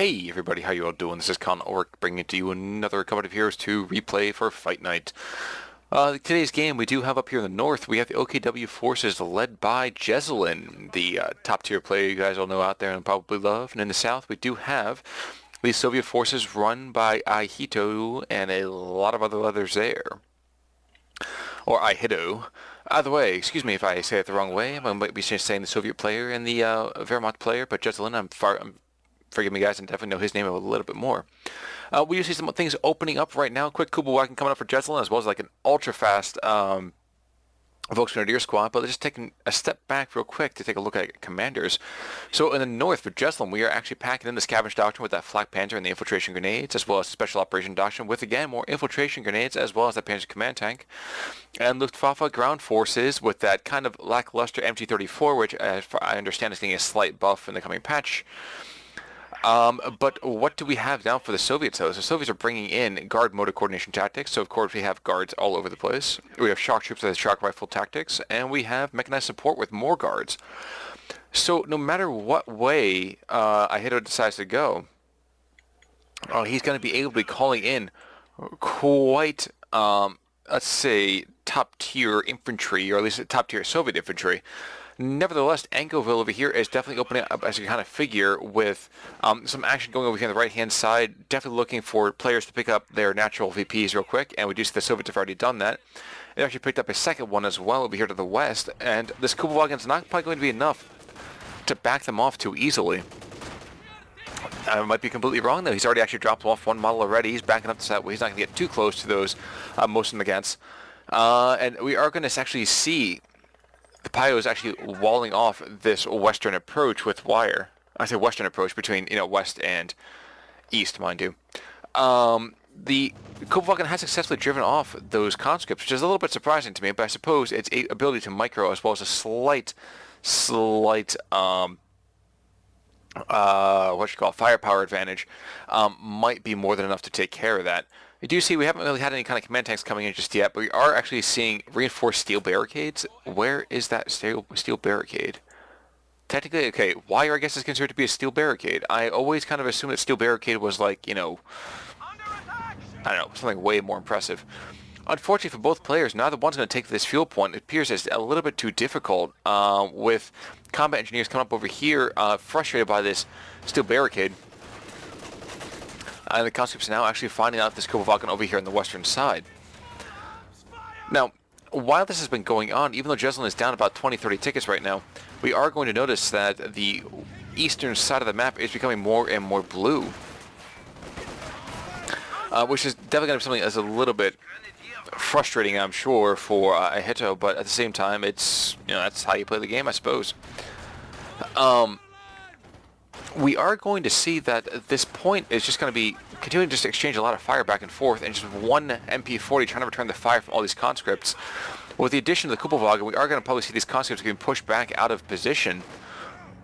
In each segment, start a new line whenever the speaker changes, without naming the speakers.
Hey everybody, how you all doing? This is OKW bringing to you another Company of Heroes 2 replay for Fight Night. Today's game we do have up here in the north, we have the OKW forces led by Jesulin, the top tier player you guys all know out there and probably love. And in the south we do have the Soviet forces run by ihittowwU and a lot of other letters there. Or ihittowwU. Either way, excuse me if I say it the wrong way, I might be saying the Soviet player and the Wehrmacht player, but Jesulin, forgive me guys, and definitely know his name a little bit more. We usually see some things opening up right now. Quick Kuba Wagon coming up for Jesulin, as well as like an ultra fast Volksgrenadier squad, but just taking a step back real quick to take a look at commanders. So in the north for Jesulin, we are actually packing in the Scavenge Doctrine with that Flak Panther and the Infiltration Grenades, as well as Special Operation Doctrine with, again, more Infiltration Grenades, as well as that Panzer Command Tank. And Luftwaffe Ground Forces with that kind of lackluster MT-34, which, as far I understand, is getting a slight buff in the coming patch. But what do we have now for the Soviets, though? So the Soviets are bringing in guard motor coordination tactics. So, of course, we have guards all over the place. We have shock troops with shock rifle tactics. And we have mechanized support with more guards. So no matter what way ihittowwU decides to go, he's going to be able to be calling in quite, let's say, top-tier infantry, or at least top-tier Soviet infantry. Nevertheless, Ankoville over here is definitely opening up as a kind of figure with some action going over here on the right-hand side. Definitely looking for players to pick up their natural VPs real quick, and we do see the Soviets have already done that. They actually picked up a second one as well over here to the west, and this Kuba Wagon is not probably going to be enough to back them off too easily. I might be completely wrong, though. He's already actually dropped off one model already. He's backing up to that way. He's not going to get too close to those most of them against. And we are going to actually see the Pio is actually walling off this western approach with wire. I say western approach between, west and east, mind you. The Kuba Wagon has successfully driven off those conscripts, which is a little bit surprising to me, but I suppose its ability to micro as well as a slight firepower advantage might be more than enough to take care of that. You do see we haven't really had any kind of command tanks coming in just yet, but we are actually seeing reinforced steel barricades. Where is that steel barricade? Technically, okay, wire I guess is considered to be a steel barricade. I always kind of assumed that steel barricade was like, I don't know, something way more impressive. Unfortunately for both players, neither one's going to take this fuel point. It appears as a little bit too difficult with combat engineers coming up over here, frustrated by this steel barricade. And the conscripts are now actually finding out this Kuba Wagon over here on the western side. Now, while this has been going on, even though Jesulin is down about 20-30 tickets right now, we are going to notice that the eastern side of the map is becoming more and more blue. Which is definitely going to be something that's a little bit frustrating, I'm sure, for ihittowwU, but at the same time, it's, that's how you play the game, I suppose. We are going to see that this point is just going to be continuing to just exchange a lot of fire back and forth, and just one MP40 trying to return the fire from all these conscripts. With the addition of the Kuba Wagon, we are going to probably see these conscripts getting pushed back out of position.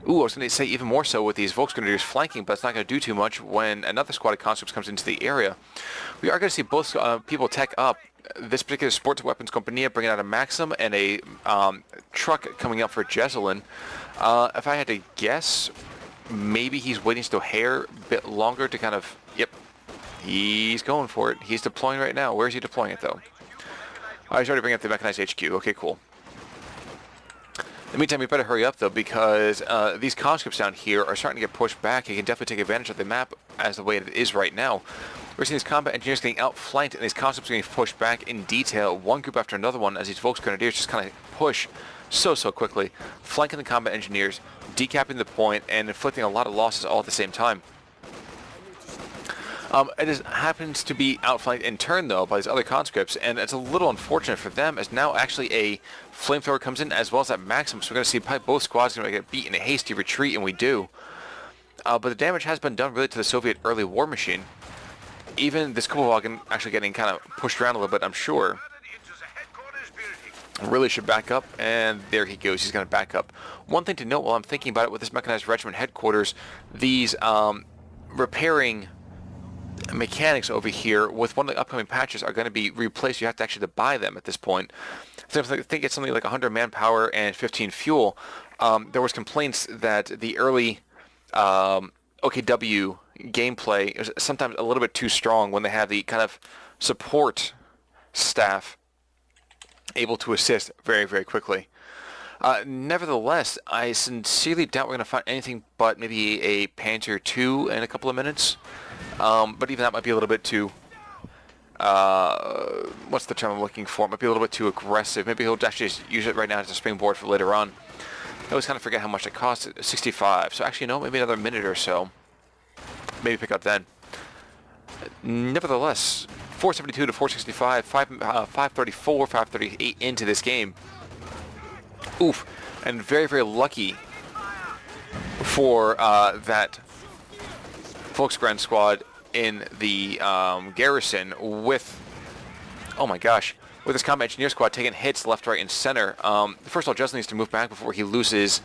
Ooh, I was going to say even more so with these Volksgrenadiers flanking, but it's not going to do too much when another squad of conscripts comes into the area. We are going to see both people tech up. This particular sports weapons company bringing out a Maxim and a truck coming up for Jesulin. If I had to guess, maybe he's waiting still a hair bit longer to kind of, yep, he's going for it. He's deploying right now. Where is he deploying it, though? Oh, he's already bringing up the mechanized HQ. Okay, cool. In the meantime, we better hurry up, though, because these conscripts down here are starting to get pushed back. You can definitely take advantage of the map as the way it is right now. We're seeing these combat engineers getting outflanked, and these conscripts getting pushed back in detail, one group after another one, as these Volksgrenadiers just kind of push so quickly, flanking the combat engineers, decapping the point, and inflicting a lot of losses all at the same time. It happens to be outflanked in turn, though, by these other conscripts, and it's a little unfortunate for them, as now actually a flamethrower comes in, as well as that Maxim, so we're going to see probably both squads going to get beat in a hasty retreat, and we do. But the damage has been done really to the Soviet early war machine. Even this Kuba Wagon actually getting kind of pushed around a little bit, I'm sure. Really should back up, and there he goes. He's going to back up. One thing to note while I'm thinking about it with this mechanized regiment headquarters, these repairing mechanics over here with one of the upcoming patches are going to be replaced. You have to actually buy them at this point. So I think it's something like 100 manpower and 15 fuel. There was complaints that the early OKW gameplay is sometimes a little bit too strong when they have the kind of support staff able to assist very, very quickly. Nevertheless, I sincerely doubt we're going to find anything but maybe a Panther 2 in a couple of minutes. But even that might be a little bit too... what's the term I'm looking for? It might be a little bit too aggressive. Maybe he'll actually just use it right now as a springboard for later on. I always kind of forget how much it costs. 65. So actually, no, maybe another minute or so. Maybe pick up then. Nevertheless, 472 to 465, 534, 538 into this game. Oof. And very, very lucky for that Volksgrad squad in the garrison with, oh my gosh, with his combat engineer squad taking hits left, right, and center. First of all, Jesulin needs to move back before he loses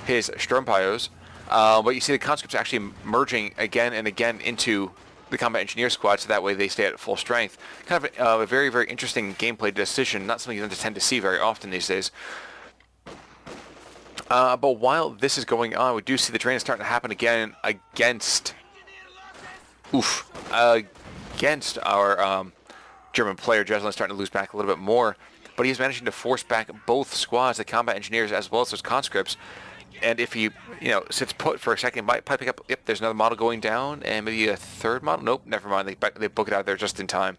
his Sturmpyos. But you see the conscripts actually merging again and again into the combat engineer squad, so that way they stay at full strength. Kind of a very, very interesting gameplay decision, not something you tend to see very often these days. But while this is going on, we do see the training starting to happen again against our German player. Jesulin starting to lose back a little bit more, but he's managing to force back both squads, the combat engineers as well as those conscripts. And if he, sits put for a second, might pick up. Yep, there's another model going down, and maybe a third model. Nope, never mind. They book it out there just in time.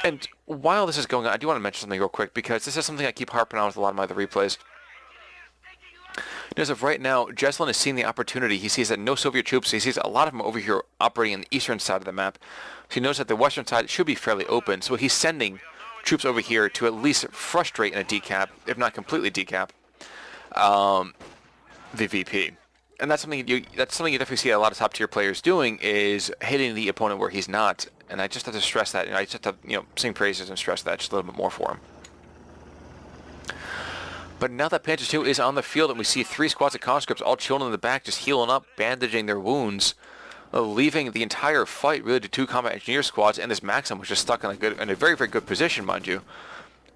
And while this is going on, I do want to mention something real quick, because this is something I keep harping on with a lot of my other replays. As of right now, Jesulin is seeing the opportunity. He sees that no Soviet troops. He sees a lot of them over here operating on the eastern side of the map. So he knows that the western side should be fairly open. So he's sending troops over here to at least frustrate in a decap, if not completely decap, the VP. And that's something you definitely see a lot of top tier players doing, is hitting the opponent where he's not. And I just have to stress that. I just have to sing praises and stress that just a little bit more for him. But now that Panther 2 is on the field, and we see 3 squads of conscripts all chilling in the back, just healing up, bandaging their wounds, leaving the entire fight really to 2 combat engineer squads, and this Maxim was just stuck in a very, very good position, mind you.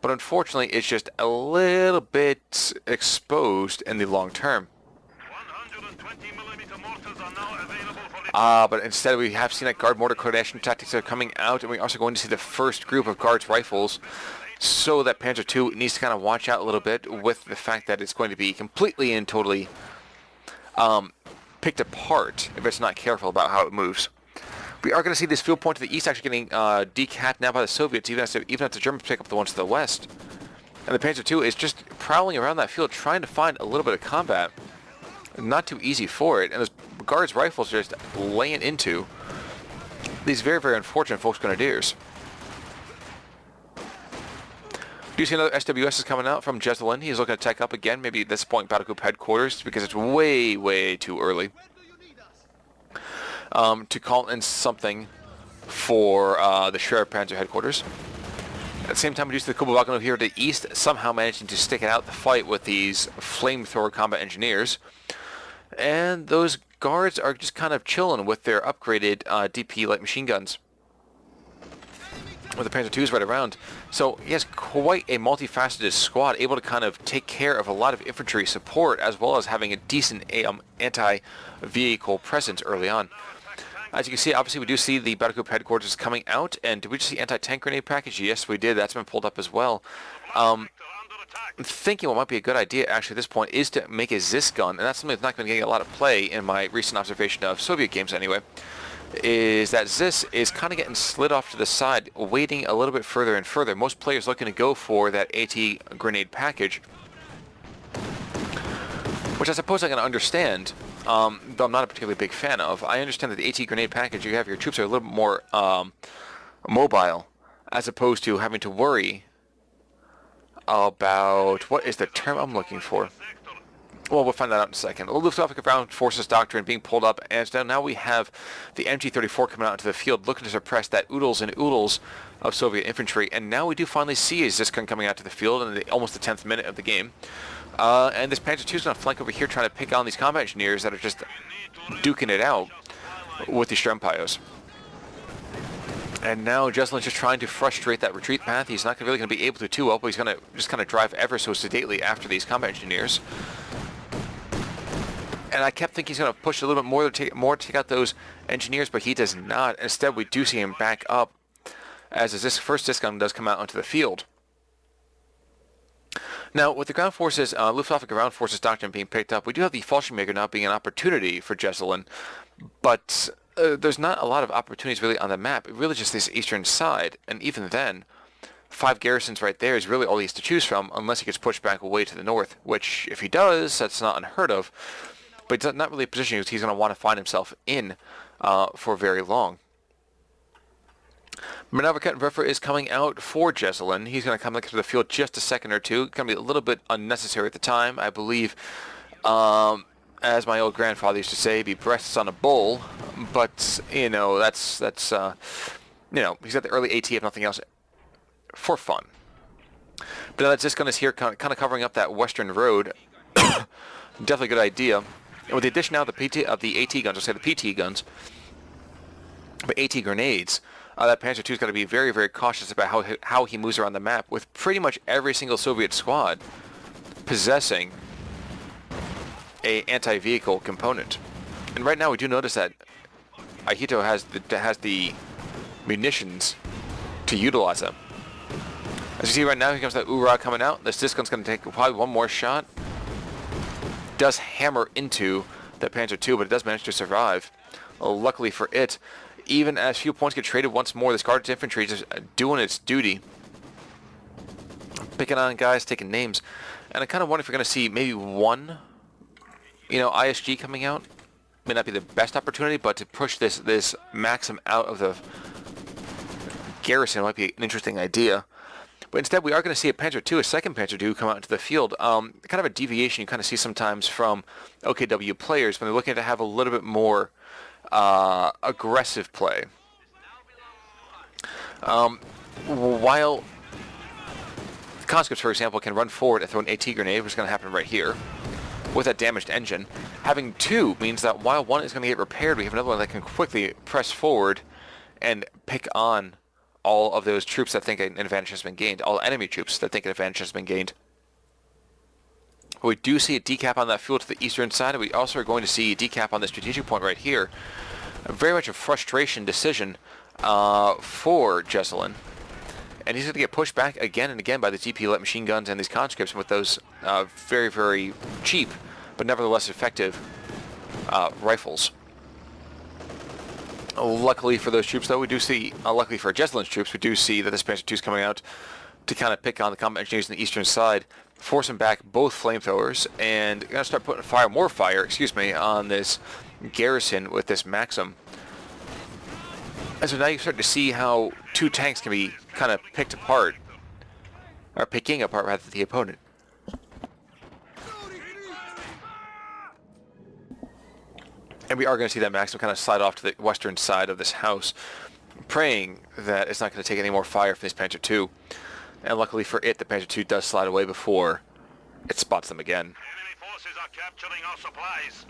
But unfortunately, it's just a little bit exposed in the long term. But instead we have seen that guard mortar coordination tactics are coming out, and we're also going to see the first group of guards rifles. So that Panther 2 needs to kind of watch out a little bit with the fact that it's going to be completely and totally picked apart if it's not careful about how it moves. We are going to see this field point to the east actually getting decapped now by the Soviets, even as the Germans pick up the ones to the west. And the Panther 2 is just prowling around that field trying to find a little bit of combat. Not too easy for it, and those guards' rifles are just laying into these very, very unfortunate Volksgrenadiers. Do you see another SWS is coming out from Jesulin? He's looking to tech up again, maybe at this point Battle Group headquarters, because it's way, way too early to call in something for the Sheriff Panzer headquarters. At the same time, we do see the Kublai here to the east, somehow managing to stick it out the fight with these flamethrower combat engineers. And those guards are just kind of chilling with their upgraded DP light machine guns, with the Panther 2s right around. So he has quite a multifaceted squad, able to kind of take care of a lot of infantry support, as well as having a decent anti-vehicle presence early on. As you can see, obviously we do see the Battle Group headquarters coming out, and did we just see anti-tank grenade package? Yes, we did. That's been pulled up as well. I'm thinking what might be a good idea actually at this point is to make a Zis gun, and that's something that's not going to get a lot of play in my recent observation of Soviet games anyway, is that Zis is kind of getting slid off to the side, waiting a little bit further and further. Most players looking to go for that AT grenade package, which I suppose I can understand, though I'm not a particularly big fan of. I understand that the AT grenade package, you have your troops are a little bit more mobile, as opposed to having to worry about, what is the term I'm looking for? Well, we'll find that out in a second. Luftwaffe Ground Forces Doctrine being pulled up, and so now we have the MG-34 coming out into the field, looking to suppress that oodles and oodles of Soviet infantry. And now we do finally see a Ziskan coming out to the field in almost the 10th minute of the game. And this Panzer II is going to flank over here, trying to pick on these combat engineers that are just duking it out with the Sturmpyos. And now Jesulin's just trying to frustrate that retreat path. He's not really going to be able to too well, but he's going to just kind of drive ever so sedately after these combat engineers. And I kept thinking he's going to push a little bit more to take out those engineers, but he does not. Instead, we do see him back up as this first disc gun does come out onto the field. Now, with the ground forces, Luftwaffe ground forces doctrine being picked up, we do have the Fallschirmjäger now being an opportunity for Jesulin, but there's not a lot of opportunities really on the map. Really just this eastern side, and even then, 5 garrisons right there is really all he has to choose from, unless he gets pushed back away to the north, which, if he does, that's not unheard of, but it's not really a position he's going to want to find himself in for very long. Manöverkettenwerfer is coming out for Jesulin. He's going to come into the field just a second or two. It's going to be a little bit unnecessary at the time, I believe. As my old grandfather used to say, be breasts on a bull. But, you know, that's you know, he's got the early AT, if nothing else, for fun. But now that Jesulin is here, kind of covering up that western road. Definitely a good idea. And with the addition now of the AT guns, I'll say the PT guns, but AT grenades, that Panzer II is going to be very, very cautious about how he moves around the map, with pretty much every single Soviet squad possessing a anti-vehicle component. And right now we do notice that Ihitto has the munitions to utilize them. As you see right now, here comes that Ura coming out. This disc gun's going to take probably one more shot. Does hammer into that Panzer II, but it does manage to survive. Luckily for it, even as fuel points get traded once more, this guarded infantry is just doing its duty. Picking on guys, taking names. And I kind of wonder if we're going to see maybe one, you know, ISG coming out. May not be the best opportunity, but to push this Maxim out of the garrison might be an interesting idea. But instead, we are going to see a Panzer II, a second Panzer II, come out into the field. Kind of a deviation you kind of see sometimes from OKW players when they're looking to have a little bit more aggressive play. While conscripts, for example, can run forward and throw an AT grenade, which is going to happen right here, with that damaged engine, having 2 means that while one is going to get repaired, we have another one that can quickly press forward and pick on all of those troops that think an advantage has been gained, all enemy troops that think an advantage has been gained. We do see a decap on that field to the eastern side, and we also are going to see a decap on the strategic point right here. Very much a frustration decision for Jesulin. And he's going to get pushed back again and again by the DP light machine guns and these conscripts with those very, very cheap, but nevertheless effective rifles. Luckily for those troops, though, we do see, luckily for Jesulin's troops, we do see that this Panzer II is coming out to kind of pick on the combat engineers on the eastern side, forcing back both flamethrowers, and going to start putting more fire, on this garrison with this Maxim. And so now you start to see how 2 tanks can be kind of picked apart, or picking apart rather the opponent. And we are going to see that Maxim kind of slide off to the western side of this house, praying that it's not going to take any more fire from this Panzer II. And luckily for it, the Panzer II does slide away before it spots them again.
Enemy forces are capturing our supplies.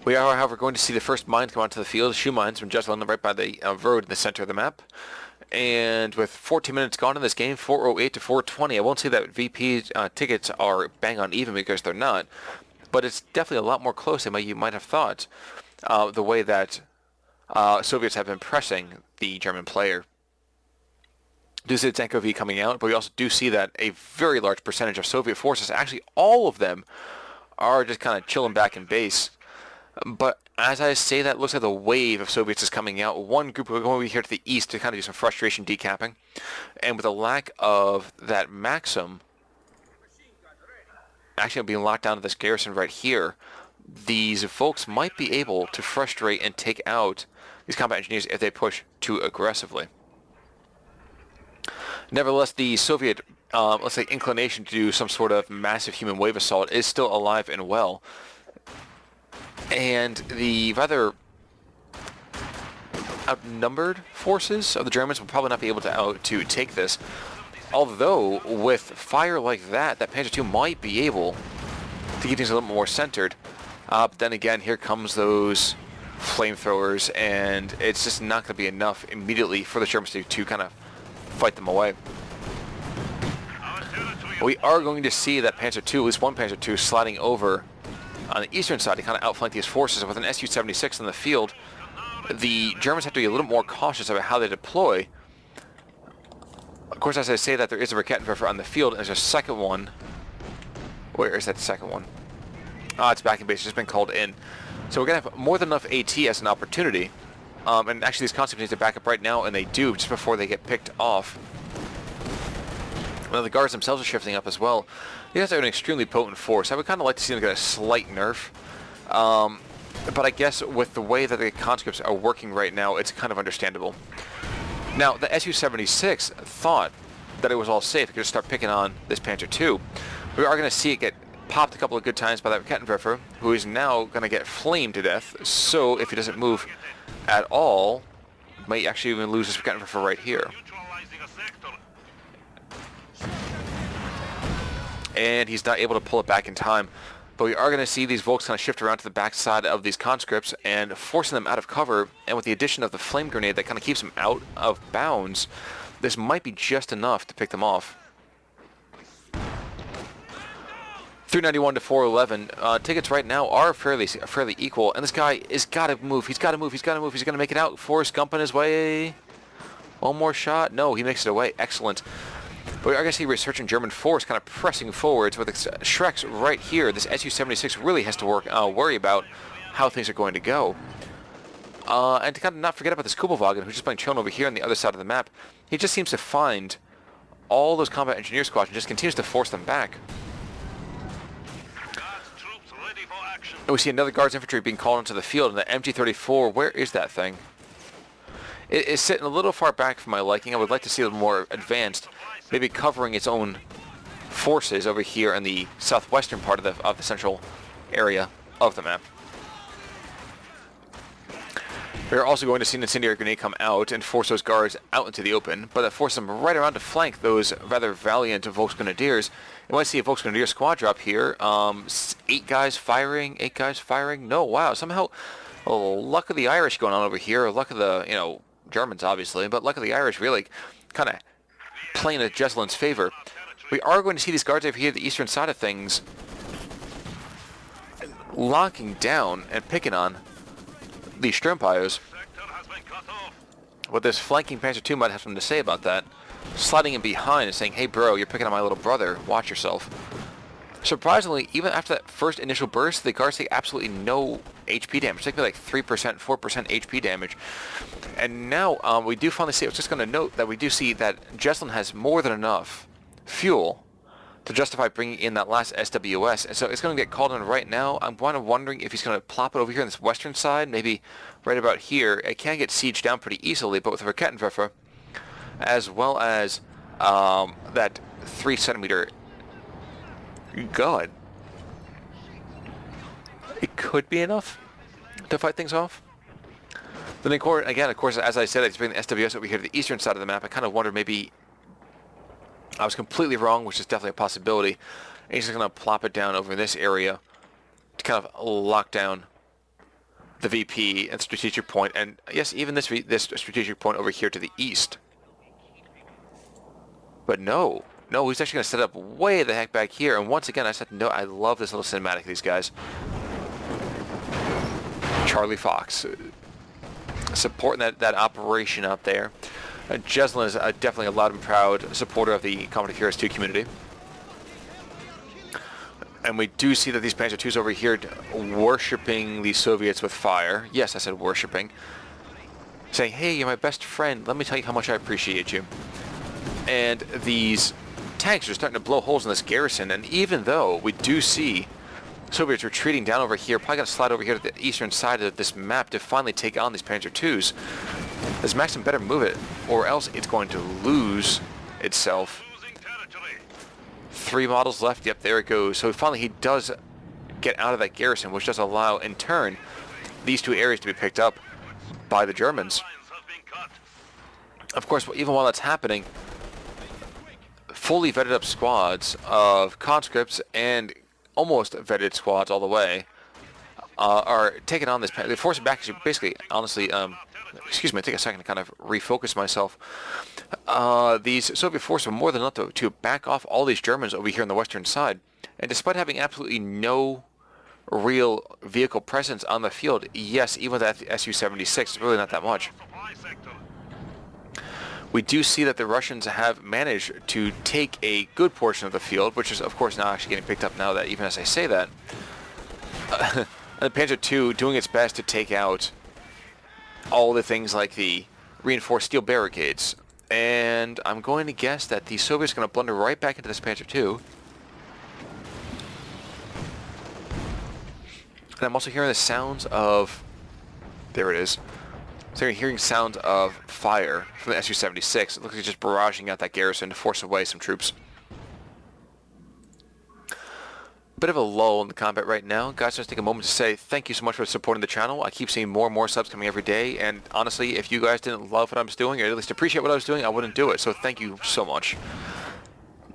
We are, however, going to see the first mines come onto the field, shoe mines from Jesulin right by the road in the center of the map. And with 14 minutes gone in this game, 408 to 420, I won't say that VP tickets are bang on even, because they're not. But it's definitely a lot more close than you might have thought. The way that Soviets have been pressing the German player. Do see the Tanko V coming out, but we also do see that a very large percentage of Soviet forces, actually all of them, are just kind of chilling back in base. But as I say that, it looks like the wave of Soviets is coming out. One group are going over here to the east to kind of do some frustration decapping. And with the lack of that Maxim actually being locked down to this garrison right here, these folks might be able to frustrate and take out these combat engineers if they push too aggressively. Nevertheless, the Soviet, let's say, inclination to do some sort of massive human wave assault is still alive and well. And the rather outnumbered forces of the Germans will probably not be able to take this. Although, with fire like that, that Panzer II might be able to keep things a little more centered. But then again, here comes those flamethrowers, and it's just not going to be enough immediately for the Germans to kind of fight them away. We are going to see that Panzer II, at least one Panzer II, sliding over on the eastern side to kind of outflank these forces. And with an Su-76 in the field, the Germans have to be a little more cautious about how they deploy. Of course, as I say that, there is a Raketenwerfer on the field, and there's a second one. Where is that second one? Ah, it's back in base. It's just been called in. So we're going to have more than enough AT as an opportunity. And actually, these concepts need to back up right now, and they do, just before they get picked off. Well, the guards themselves are shifting up as well. These guys are an extremely potent force. I would kind of like to see them get a slight nerf. But I guess with the way that the conscripts are working right now, it's kind of understandable. Now, the Su-76 thought that it was all safe. It could just start picking on this Panzer II. We are going to see it get popped a couple of good times by that Raketenwerfer, who is now going to get flamed to death. So if he doesn't move at all, might actually even lose this Raketenwerfer right here. And he's not able to pull it back in time. But we are going to see these Volks kind of shift around to the backside of these conscripts and forcing them out of cover. And with the addition of the flame grenade that kind of keeps them out of bounds, this might be just enough to pick them off. 391 to 411. Tickets right now are fairly equal, and this guy has got to move. He's got to move. He's got to move. He's going to make it out. Forrest Gump in his way. One more shot. No, he makes it away. Excellent. But we are going to see resurgent German force kind of pressing forwards with Shreks right here. This Su-76 really has to worry about how things are going to go. And to kind of not forget about this Kubelwagen, who's just being shown over here on the other side of the map. He just seems to find all those combat engineer squads and just continues to force them back. And we see another Guards infantry being called into the field, and the MG-34, where is that thing? It is sitting a little far back for my liking. I would like to see it more advanced, maybe covering its own forces over here in the southwestern part of the central area of the map. We're also going to see an incendiary grenade come out and force those guards out into the open, but that forces them right around to flank those rather valiant Volksgrenadiers. You want to see a Volksgrenadier squad drop here. 8 guys firing, 8 guys firing. No, wow, somehow luck of the Irish going on over here, luck of the, Germans obviously, but luck of the Irish really kind of playing in Jesulin's favor. We are going to see these guards over here, the eastern side of things, locking down and picking on the Sturmpires. What this flanking Panzer II might have something to say about that. Sliding in behind and saying, hey bro, you're picking on my little brother, watch yourself. Surprisingly, even after that first initial burst, the guards take absolutely no HP damage. They take like 3%, 4% HP damage. And now we do finally see, I was just going to note that we do see that Jesulin has more than enough fuel to justify bringing in that last SWS. And so it's going to get called in right now. I'm kind of wondering if he's going to plop it over here on this western side, maybe right about here. It can get sieged down pretty easily, but with a Raketenwerfer, as well as that 3 centimeter gun, it could be enough to fight things off. Then again, of course, as I said, it's bringing the SWS over here to the eastern side of the map. I kind of wondered maybe I was completely wrong, which is definitely a possibility. And he's just going to plop it down over in this area to kind of lock down the VP and strategic point, and yes, even this strategic point over here to the east. But no, he's actually going to set up way the heck back here. And once again, I said no. I love this little cinematic. These guys, Charlie Fox, supporting that operation up there. Jesulin is definitely a loud and proud supporter of the Combat Heroes 2 community. And we do see that these Panzer IIs over here worshipping the Soviets with fire. Yes, I said worshipping. Saying, hey, you're my best friend. Let me tell you how much I appreciate you. And these tanks are starting to blow holes in this garrison. And even though we do see Soviets retreating down over here, probably going to slide over here to the eastern side of this map to finally take on these Panzer IIs. This Maxim better move it, or else it's going to lose itself. 3 models left. Yep, there it goes. So finally he does get out of that garrison, which does allow, in turn, these 2 areas to be picked up by the Germans. Of course, even while that's happening, fully vetted up squads of conscripts and almost vetted squads all the way are taking on this. They force it back. Basically, honestly, excuse me, take a second to kind of refocus myself. These Soviet forces are more than enough to back off all these Germans over here on the western side. And despite having absolutely no real vehicle presence on the field. Yes, even with that Su-76, it's really not that much.
Supply sector.
We do see that the Russians have managed to take a good portion of the field, which is of course not actually getting picked up now that even as I say that. And the Panzer II doing its best to take out all the things like the reinforced steel barricades. And I'm going to guess that the Soviets are going to blunder right back into this Panzer II. And I'm also hearing the sounds of... There it is. So you're hearing sounds of fire from the Su-76. It looks like it's just barraging out that garrison to force away some troops. Bit of a lull in the combat right now. Guys, just take a moment to say thank you so much for supporting the channel. I keep seeing more and more subs coming every day, and honestly, if you guys didn't love what I was doing, or at least appreciate what I was doing, I wouldn't do it. So thank you so much.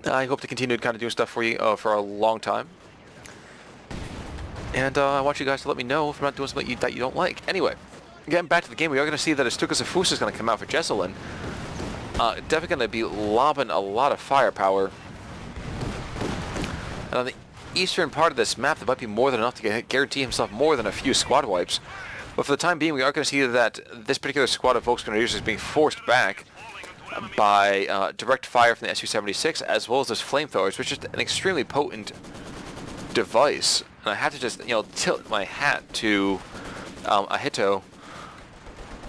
I hope to continue kind of doing stuff for you for a long time. And I want you guys to let me know if I'm not doing something that you don't like. Anyway, getting back to the game, we are going to see that a Stukas of Fus is going to come out for Jesulin. Definitely going to be lobbing a lot of firepower. And on the eastern part of this map, there might be more than enough to guarantee himself more than a few squad wipes. But for the time being, we are going to see that this particular squad of Volksgrenadiers is being forced back by direct fire from the Su-76, as well as those flamethrowers, which is an extremely potent device. And I have to just, tilt my hat to Ahito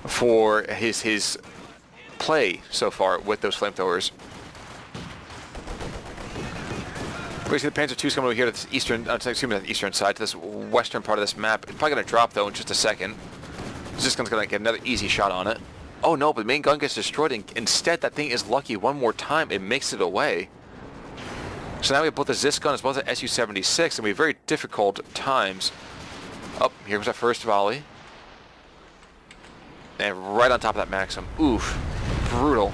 for his play so far with those flamethrowers. We see the Panzer II's coming over here to this eastern, excuse me, not the eastern side, to this western part of this map. It's probably going to drop, though, in just a second. It's just going to get another easy shot on it. Oh, no, but the main gun gets destroyed, and instead that thing is lucky one more time. It makes it away. So now we have both the Zis gun as well as the Su-76, and we have very difficult times. Oh, here comes that first volley. And right on top of that Maxim. Oof. Brutal.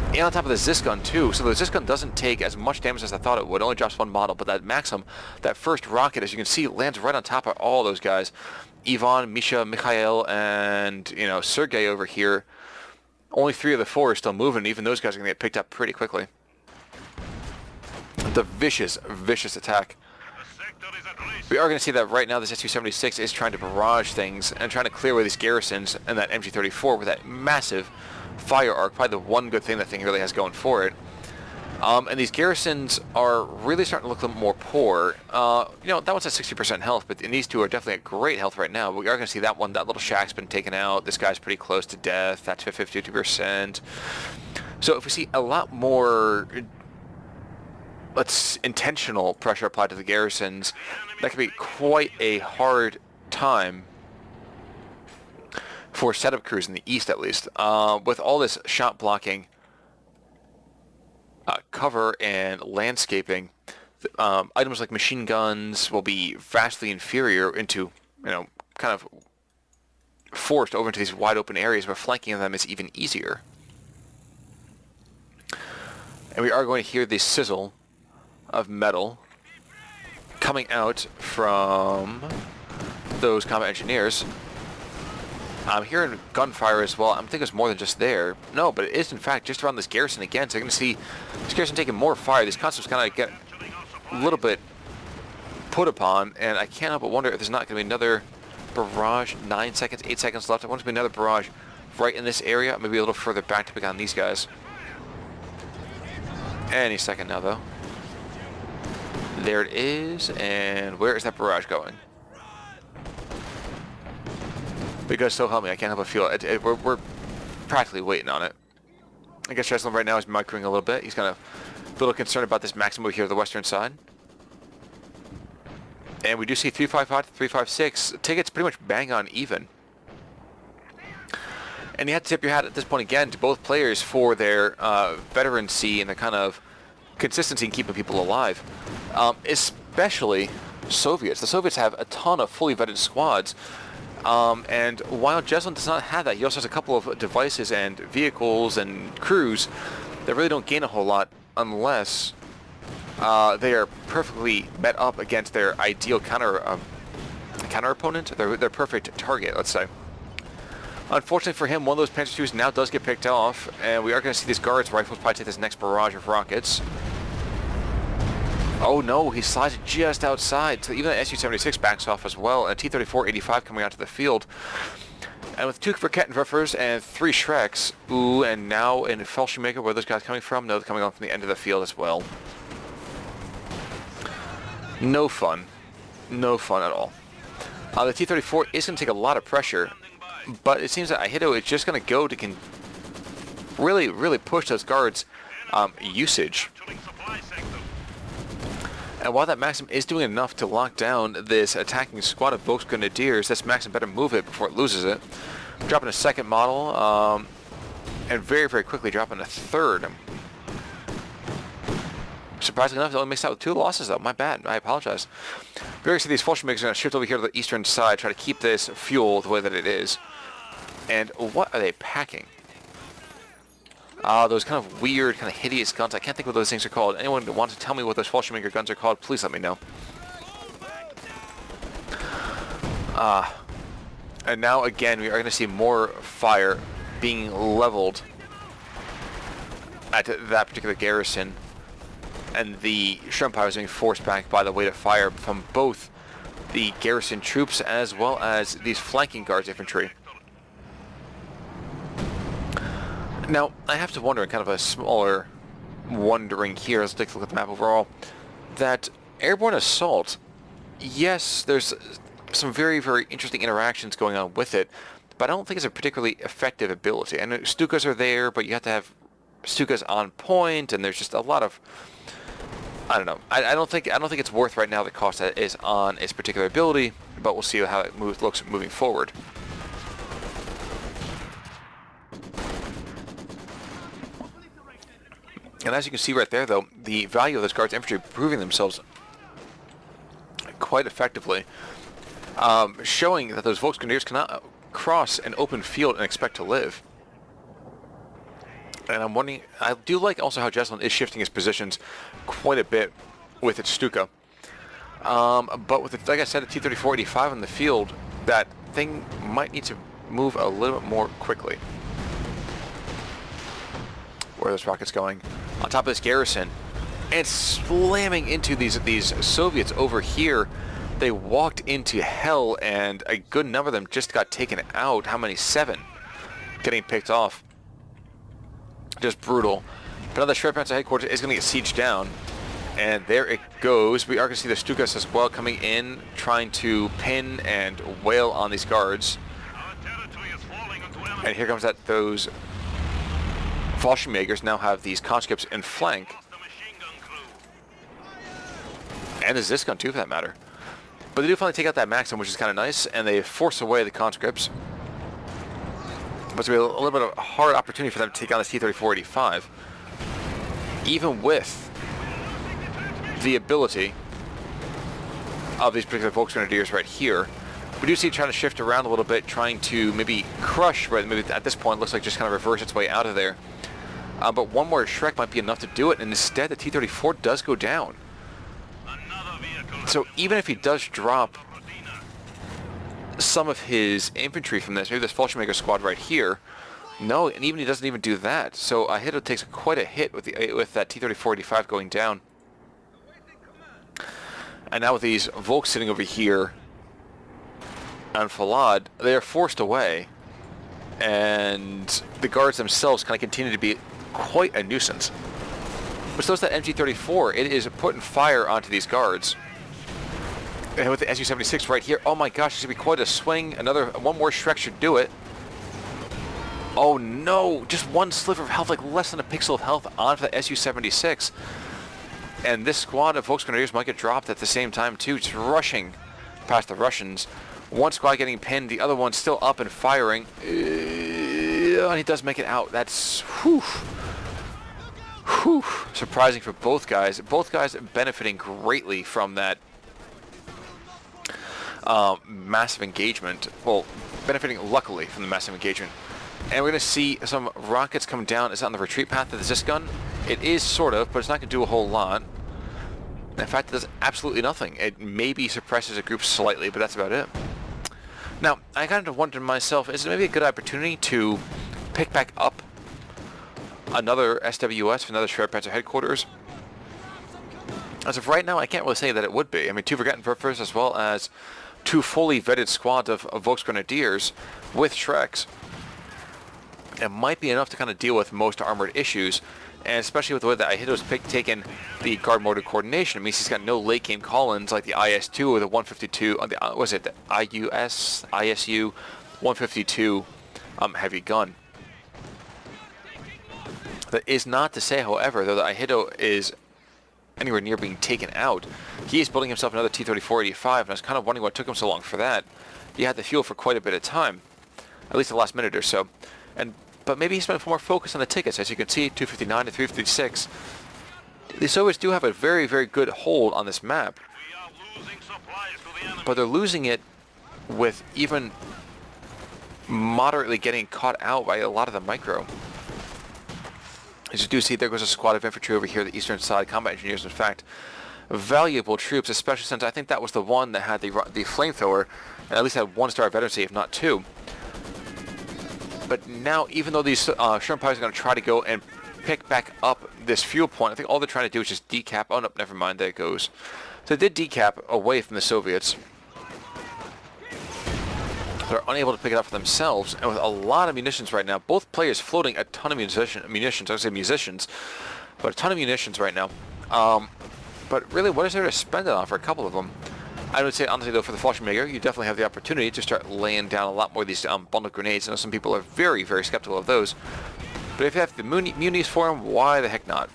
And on top of the Zis gun too. So the Zis gun doesn't take as much damage as I thought it would. It only drops one model, but that Maxim, that first rocket, as you can see, lands right on top of all those guys. Ivan, Misha, Mikhail, and, Sergei over here. Only 3 of the 4 are still moving, even those guys are going to get picked up pretty quickly. The vicious, vicious attack.
The sector is at risk.
We are going to see that right now this Su-76 is trying to barrage things and trying to clear away these garrisons and that MG-34 with that massive fire arc. Probably the one good thing that thing really has going for it. And these garrisons are really starting to look a little more poor. That one's at 60% health, but these two are definitely at great health right now. But we are going to see that one, that little shack's been taken out. This guy's pretty close to death. That's 52%. So if we see a lot more intentional pressure applied to the garrisons, that could be quite a hard time for setup crews in the east, at least. With all this shot blocking, cover and landscaping, items like machine guns will be vastly inferior into, kind of forced over into these wide open areas where flanking them is even easier. And we are going to hear the sizzle of metal coming out from those combat engineers. I'm hearing gunfire as well. I'm thinking it's more than just there. No, but it is in fact just around this garrison again. So you're going to see this garrison taking more fire. These concepts kind of get a little bit put upon, and I can't help but wonder if there's not going to be another barrage. 9 seconds, 8 seconds left. I want to be another barrage right in this area, maybe a little further back to pick on these guys. Any second now, though. There it is, and where is that barrage going? Because so help me, I can't help but feel it. We're practically waiting on it. I guess Jesulin right now is microing a little bit. He's kind of a little concerned about this Maxim over here on the western side. And we do see 355 to 356 tickets pretty much bang on even. And you have to tip your hat at this point again to both players for their veterancy and their kind of consistency in keeping people alive. Especially Soviets. The Soviets have a ton of fully vetted squads. And while Jesulin does not have that, he also has a couple of devices and vehicles and crews that really don't gain a whole lot unless they are perfectly met up against their ideal counter opponent, their perfect target, let's say. Unfortunately for him, one of those Panzer IIs now does get picked off, and we are going to see these guards rifles probably take this next barrage of rockets. Oh no, he slides just outside. So even the Su-76 backs off as well. And a T-34-85 coming out to the field. And with 2 Kettenwerfers and 3 Shreks. Ooh, and now in Fallschirmjäger, where are those guys coming from? No, they're coming on from the end of the field as well. No fun. No fun at all. The T-34 is going to take a lot of pressure. But it seems that Ihitto is just going to go to really push those guards' usage. And while that Maxim is doing enough to lock down this attacking squad of Volksgrenadiers, this Maxim better move it before it loses it. Dropping a second model, and very quickly dropping a third. Surprisingly enough, it only makes out with 2 losses though. My bad. I apologize. Very excited these Fallschirmjägers are going to shift over here to the eastern side, try to keep this fuel the way that it is. And what are they packing? Those kind of weird, kind of hideous guns. I can't think what those things are called. Anyone that wants to tell me what those Fallschirmjäger guns are called, please let me know. And now again, we are going to see more fire being leveled at that particular garrison. And the shrimp is being forced back by the weight of fire from both the garrison troops as well as these flanking guards infantry. Now, I have to wonder, kind of a smaller wondering here, let's take a look at the map overall, that airborne assault, yes, there's some very interesting interactions going on with it, but I don't think it's a particularly effective ability. I know Stukas are there, but you have to have Stukas on point, and there's just a lot of, I don't know. I don't think it's worth right now the cost that is on its particular ability, but we'll see how it looks moving forward. And as you can see right there, though, the value of those guards infantry proving themselves quite effectively, showing that those Volksgrenadiers cannot cross an open field and expect to live. And I'm wondering, I do like also how Jesulin is shifting his positions quite a bit with its Stuka. But with, like I said, the T-34-85 on the field, that thing might need to move a little bit more quickly. Where are those rockets going? On top of this garrison, and slamming into these Soviets over here. They walked into hell, and a good number of them just got taken out. How many? 7 getting picked off. Just brutal. But now the Shred Panzer headquarters is going to get sieged down, and there it goes. We are going to see the Stukas as well coming in, trying to pin and wail on these guards. And here comes those Fallschirmjägers now have these conscripts in flank. And the Zisgun too, for that matter. But they do finally take out that Maxim, which is kind of nice, and they force away the conscripts. But it's going to be a little bit of a hard opportunity for them to take on this T-34-85. Even with the ability of these particular Volksgrenadiers right here. We do see it trying to shift around a little bit, trying to maybe crush, but maybe at this point it looks like just kind of reverse its way out of there. But one more Shrek might be enough to do it, and instead the T-34 does go down. So even if he does drop some of his infantry from this, maybe this Fallschirmjäger squad right here, no, and even he doesn't even do that. So Ihitto takes quite a hit with that T-34-85 going down. And now with these Volks sitting over here on Falad, they are forced away, and the guards themselves kind of continue to be quite a nuisance. Which shows that MG-34, it is putting fire onto these guards. And with the Su-76 right here, oh my gosh, it's going to be quite a swing. One more Shrek should do it. Oh no, just one sliver of health, like less than a pixel of health onto the Su-76. And this squad of Volksgrenadiers might get dropped at the same time too, just rushing past the Russians. One squad getting pinned, the other one still up and firing. And he does make it out. That's surprising for both guys. Both guys benefiting greatly from that massive engagement. Well, benefiting luckily from the massive engagement. And we're going to see some rockets come down. Is that on the retreat path of the Zisgun? It is sort of, but it's not going to do a whole lot. In fact, it does absolutely nothing. It maybe suppresses a group slightly, but that's about it. Now, I kind of wondered to myself, is it maybe a good opportunity to pick back up another SWS for another Shred Panzer headquarters? As of right now, I can't really say that it would be. I mean, 2 Forgotten Purpose as well as 2 fully vetted squads of Volksgrenadiers with Shreks. It might be enough to kind of deal with most armored issues, and especially with the way that ihittow's taken the guard mode of coordination. It means he's got no late game call-ins like the IS-2 or the 152, was it the ISU 152 heavy gun. That is not to say, however, though, that ihittow is anywhere near being taken out. He is building himself another T-34-85, and I was kind of wondering what took him so long for that. He had the fuel for quite a bit of time, at least the last minute or so. But maybe he spent more focus on the tickets. As you can see, 259 to 356. The Soviets do have a very, very good hold on this map.
We are losing supplies to the enemy.
But they're losing it with even moderately getting caught out by a lot of the micro. As you do see, there goes a squad of infantry over here, the eastern side, combat engineers, in fact. Valuable troops, especially since I think that was the one that had the flamethrower, and at least had 1 star veterancy, if not 2. But now, even though these shrimp pies are going to try to go and pick back up this fuel point, I think all they're trying to do is just decap. Oh, no, never mind. There it goes. So they did decap away from the Soviets. They're unable to pick it up for themselves, and with a lot of munitions right now, both players floating a ton of munitions. I would say musicians, but a ton of munitions right now. But really, what is there to spend it on for a couple of them? I would say, honestly, though, for the Fallschirmjäger, you definitely have the opportunity to start laying down a lot more of these bundled grenades. I know some people are very, very skeptical of those. But if you have the munis for them, why the heck not?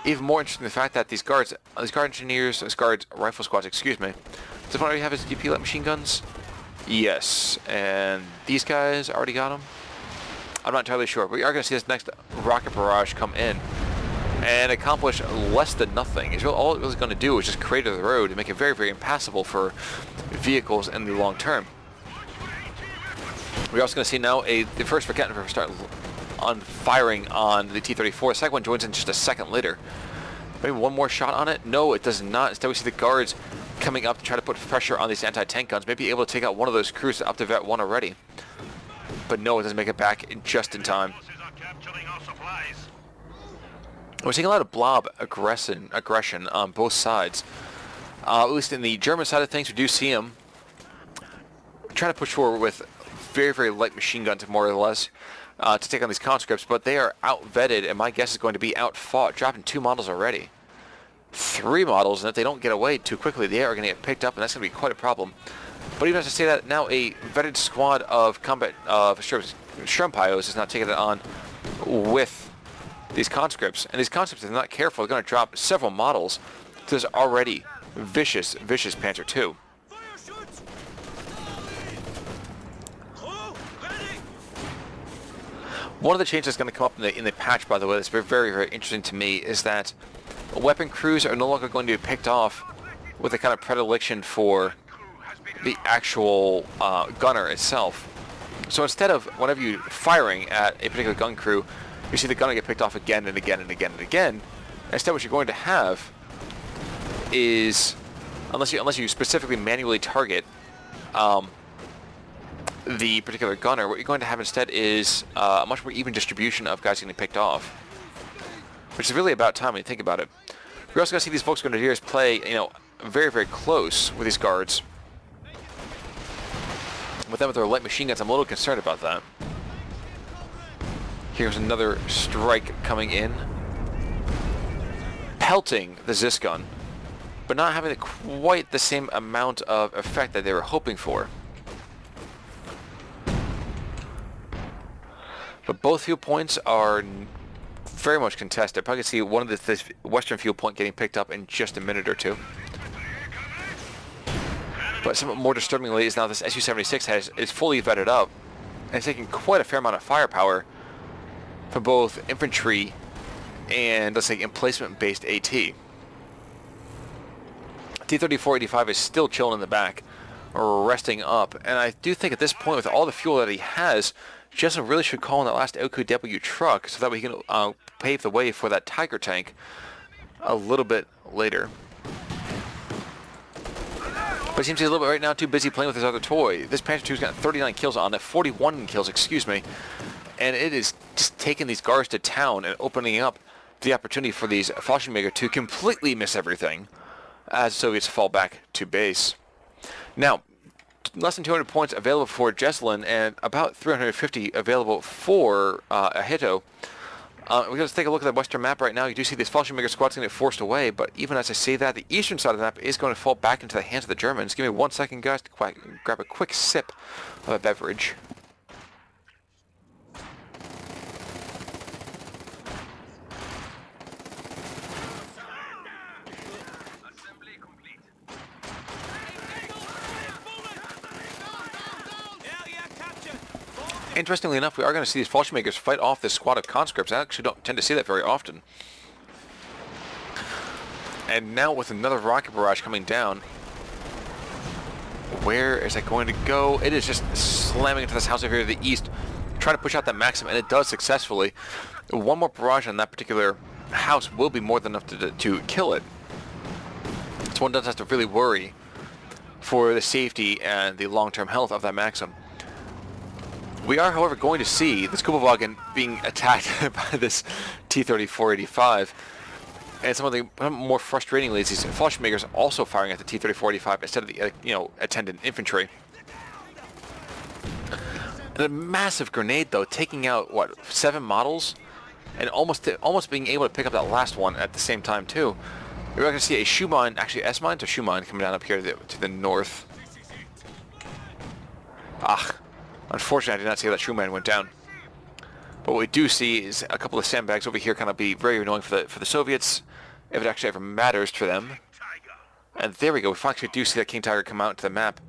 Even more interesting, the fact that these guard engineers, these guard rifle squads, excuse me, does one already have his DP light machine guns? Yes, and these guys already got them? I'm not entirely sure, but we are going to see this next rocket barrage come in and accomplish less than nothing. All it was going to do is just crater the road and make it very, very impassable for vehicles in the long term. We're also going to see now the first Forgotten start on firing on the T-34. The second one joins in just a second later. Maybe one more shot on it? No, it does not. Instead, we see the guards coming up to try to put pressure on these anti-tank guns, maybe able to take out one of those crews up to Vet 1 already. But no, it doesn't make it back just in time.
Forces are capturing our supplies.
We're seeing a lot of blob aggression on both sides. At least in the German side of things, we do see them trying to push forward with very, very light machine guns, more or less, to take on these conscripts, but they are out-vetted, and my guess is going to be out-fought, dropping 2 models already. 3 models, and if they don't get away too quickly, they are going to get picked up, and that's going to be quite a problem. But even as I say that, now a vetted squad of combat shrimp pios is now taking it on with these conscripts, and these conscripts, if they're not careful, are going to drop several models to this already vicious Panzer II. One of the changes that's going to come up in the patch, by the way, that's very, very interesting to me, is that weapon crews are no longer going to be picked off with a kind of predilection for the actual gunner itself. So instead of whenever you're firing at a particular gun crew, you see the gunner get picked off again and again and again and again. Instead, what you're going to have is, unless you specifically manually target the particular gunner, what you're going to have instead is a much more even distribution of guys getting picked off, which is really about time when you think about it. We're also going to see these Volksgrenadiers play, very, very close with these guards. With them with their light machine guns, I'm a little concerned about that. Here's another strike coming in, pelting the Zis gun, but not having quite the same amount of effect that they were hoping for. But both fuel points are very much contested. Probably can see one of this western fuel point getting picked up in just a minute or two. But somewhat more disturbingly is now this Su-76 is fully vetted up and it's taking quite a fair amount of firepower for both infantry and, let's say, emplacement-based AT. T-34-85 is still chilling in the back, resting up, and I do think at this point, with all the fuel that he has, Jesulin really should call in that last OKW truck so that we can pave the way for that Tiger tank a little bit later. But it seems he's a little bit right now too busy playing with his other toy. This Panzer II's got 39 kills on it, 41 kills, excuse me, and it is just taking these guards to town and opening up the opportunity for these Fallschirmjäger to completely miss everything as Soviets fall back to base. Now, less than 200 points available for Jesulin and about 350 available for Ahito. We're going to take a look at the western map right now. You do see these Fallschirmjäger squads going to get forced away, but even as I say that, the eastern side of the map is going to fall back into the hands of the Germans. Give me 1 second, guys, to grab a quick sip of a beverage. Interestingly enough, we are going to see these Fallschirmjägers fight off this squad of conscripts. I actually don't tend to see that very often. And now with another rocket barrage coming down, where is it going to go? It is just slamming into this house over here to the east, trying to push out that Maxim, and it does successfully. One more barrage on that particular house will be more than enough to kill it. So one doesn't have to really worry for the safety and the long-term health of that Maxim. We are, however, going to see this Kubelwagen being attacked by this T-3485. And some of the more frustratingly is these Fallschirmjägers also firing at the T-3485 instead of the, attendant infantry. And a massive grenade, though, taking out, what, 7 models? And almost being able to pick up that last one at the same time, too. We're going to see a Schumann, actually S-mine to Schumann, coming down up here to the north. Unfortunately, I did not see how that Schumann went down. But what we do see is a couple of sandbags over here kind of be very annoying for the Soviets, if it actually ever matters to them. And there we go. We finally do see that King Tiger come out into the map.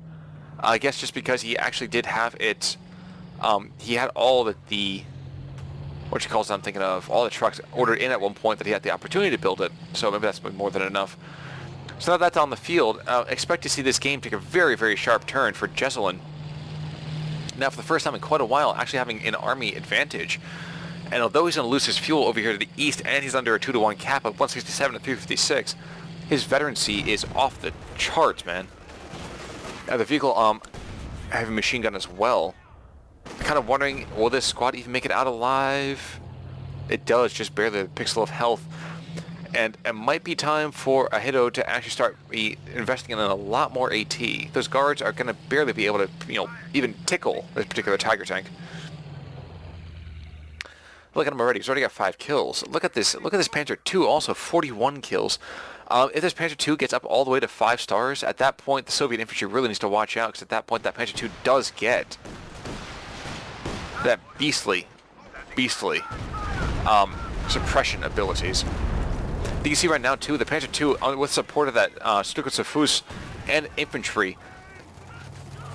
I guess just because he actually did have it, he had all the what you call it, I'm thinking of, all the trucks ordered in at one point that he had the opportunity to build it. So maybe that's more than enough. So now that's on the field, expect to see this game take a very, very sharp turn for Jesulin. Now, for the first time in quite a while, actually having an army advantage. And although he's going to lose his fuel over here to the east, and he's under a 2-to-1 cap of 167 to 356, his veterancy is off the charts, man. Now, the vehicle having a machine gun as well. Kind of wondering, will this squad even make it out alive? It does, just barely a pixel of health. And it might be time for Ahito to actually start investing in a lot more AT. Those guards are going to barely be able to, even tickle this particular Tiger tank. Look at him already. He's already got 5 kills. Look at this. Look at this Panzer II, also 41 kills. If this Panzer II gets up all the way to 5 stars, at that point the Soviet infantry really needs to watch out, because at that point that Panzer II does get that beastly suppression abilities. You can see right now, too, the Panzer II, with support of that Sturkos and infantry,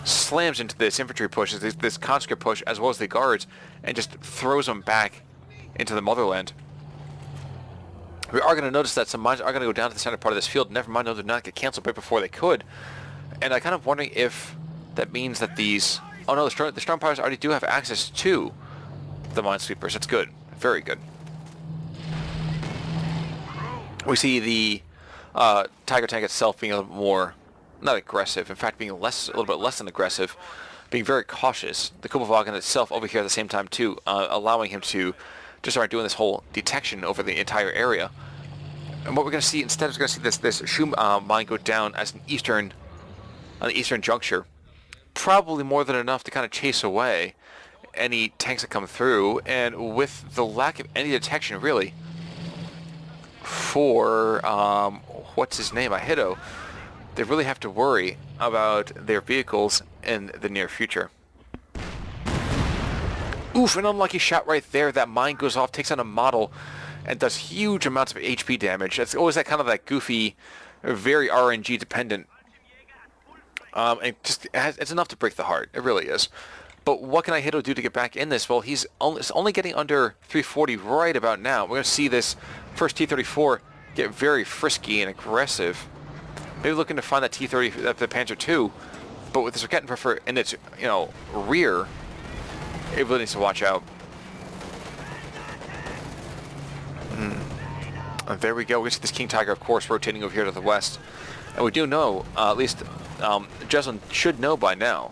slams into this infantry push, this conscript push, as well as the guards, and just throws them back into the motherland. We are going to notice that some mines are going to go down to the center part of this field. Never mind, those did not get canceled right before they could. And I kind of wondering if that means that these... Oh no, the Stormpowers already do have access to the minesweepers. That's good. Very good. We see the Tiger tank itself being a little more, not aggressive, in fact being a little bit less than aggressive, being very cautious. The Kubelwagen itself over here at the same time too, allowing him to just start doing this whole detection over the entire area. And what we're going to see instead is going to see this Schumann mine go down as on the eastern juncture. Probably more than enough to kind of chase away any tanks that come through, and with the lack of any detection really for what's his name, Ahito, they really have to worry about their vehicles in the near future. Oof, an unlucky shot right there. That mine goes off, takes on a model, and does huge amounts of HP damage. It's always that kind of that goofy, very RNG dependent. And just it's enough to break the heart. It really is. But what can Ahito do to get back in this? Well, he's only getting under 340 right about now. We're going to see this first T-34 get very frisky and aggressive. Maybe looking to find that T-30, the Panzer II. But with this Rakettenwerfer in its, rear, it really needs to watch out. And there we go. We see this King Tiger, of course, rotating over here to the west. And we do know, at least Jesulin should know by now,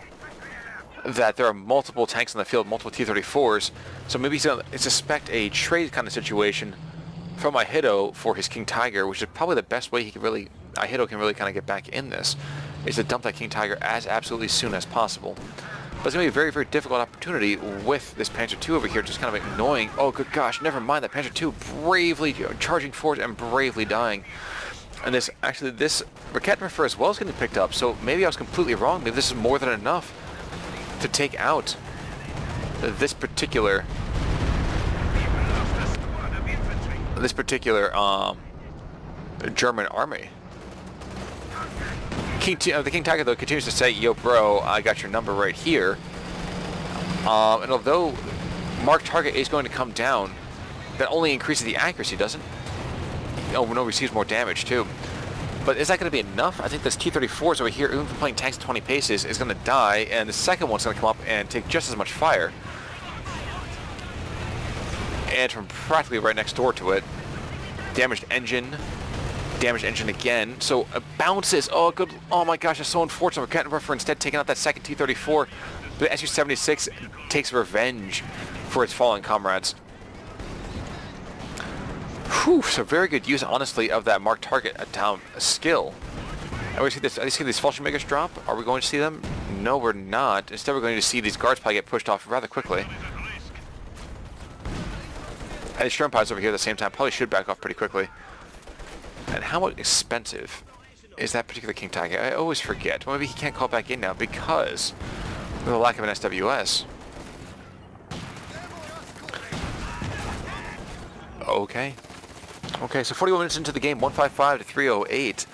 that there are multiple tanks in the field, multiple T-34s. So maybe he's going to suspect a trade kind of situation from Ihitto for his King Tiger, which is probably the best way Ihitto can really kind of get back in this, is to dump that King Tiger as absolutely soon as possible. But it's going to be a very, very difficult opportunity with this Panzer II over here just kind of ignoring, oh good gosh, never mind, that Panzer II bravely charging forward and bravely dying. And this ROKN as well is getting picked up, so maybe I was completely wrong. Maybe this is more than enough to take out this particular German army. The King Tiger, though, continues to say, yo, bro, I got your number right here. And although marked target is going to come down, that only increases the accuracy, doesn't it? Oh, no, receives more damage, too. But is that going to be enough? I think this T-34s over here, even for playing tanks at 20 paces, is going to die, and the second one's going to come up and take just as much fire. And from practically right next door to it, damaged engine again. So it bounces. Oh, good. Oh my gosh, that's so unfortunate. ROKN instead taking out that second T-34. The Su-76 takes revenge for its fallen comrades. Whew, so very good use, honestly, of that marked target skill. And we see this. I see these Fallschirm Makers drop. Are we going to see them? No, we're not. Instead, we're going to see these guards probably get pushed off rather quickly. And these Sturm pilots over here at the same time probably should back off pretty quickly. And how expensive is that particular King Tiger? I always forget. Well, maybe he can't call back in now because of the lack of an SWS. Okay. Okay, so 41 minutes into the game, 155 to 308.